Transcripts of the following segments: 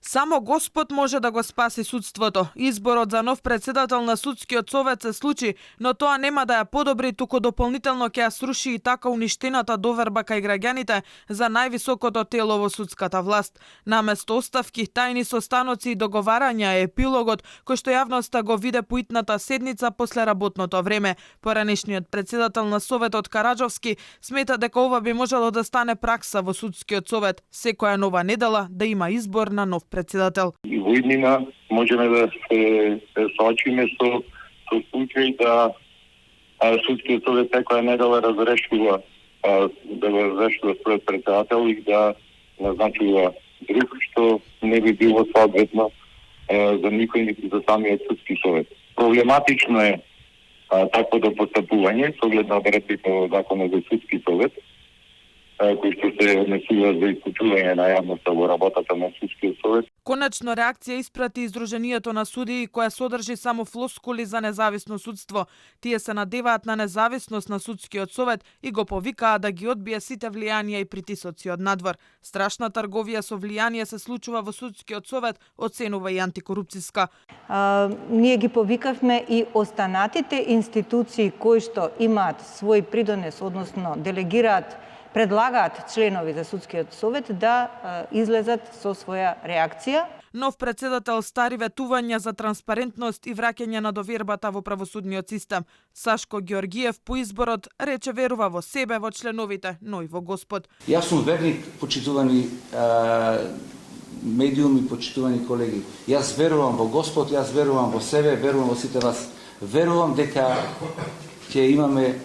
Само Господ може да го спаси судството. Изборот за нов председател на судскиот совет се случи, но тоа нема да ја подобри, туку дополнително ќе ја сруши и така уништената доверба кај граѓаните за највисокото тело во судската власт. Наместо оставки, тајни состаноци и договарања е епилогот кој што јавноста го виде по итната седница после работното време. Поранешниот председател на Советот Караџовски смета дека ова би можело да стане пракса во судскиот совет, секоја нова недела да има избор на нов председател. И во иднина можеме да се соочиме со случај да судскиот совет секоја недела разрешува својот председател и да назначува друг, што не би било соодветно за никој нити за самиот судски совет. Проблематично е таквото постапување со оглед на одредбите во Законот за судски совет, кои што се однесуваат за исклучување на јавноста во работата на судскиот совет. Конечно реакција испрати Издруженијето на судии, која содржи само флоскули за независно судство. Тие се надеваат на независност на судскиот совет и го повикаа да ги одбие сите влијанија и притисоци од надвор. Страшна трговија со влијание се случува во судскиот совет, оценува и антикорупцијска. Ние ги повикавме и останатите институции кои што имаат свој придонес, односно делегираат, предлагаат членови за судскиот совет да излезат со своја реакција. Нов председател стари ветувања за транспарентност и враќање на довербата во правосудниот систем. Сашко Ѓоргиев по изборот рече верува во себе, во членовите, но и во Господ. Јас сум верник, почитувани медиуми, почитувани колеги. Јас верувам во Господ, јас верувам во себе, верувам во сите вас. Верувам дека ќе имаме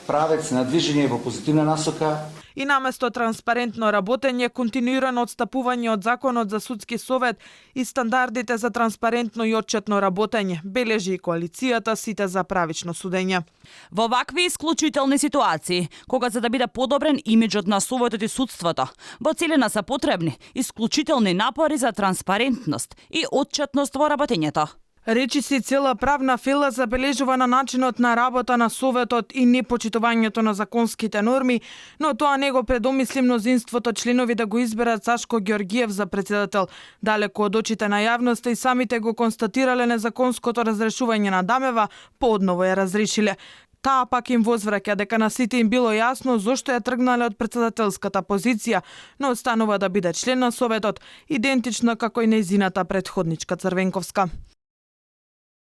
правец на движење во позитивна насока. И наместо транспарентно работење, континуирано отстапување од Законот за судски совет и стандардите за транспарентно и отчетно работење, бележи и коалицијата сите за правично судење. Во вакви исклучителни ситуации, кога за да биде подобрен имиџот на Советот и судството, во целина се потребни исклучителни напори за транспарентност и отчетност во работењето. Речиси цела правна фела забележува на начинот на работа на Советот и непочитувањето на законските норми, но тоа не го предомисли мнозинството членови да го изберат Сашко Ѓоргиев за председател. Далеко од очите на јавноста и самите го констатирале незаконското разрешување на Дамева, поодново ја разрешиле. Таа пак им возвраќа дека на сите им било јасно зошто ја тргнале од председателската позиција, но останува да биде член на Советот, идентично како и нејзината претходничка Црвенковска.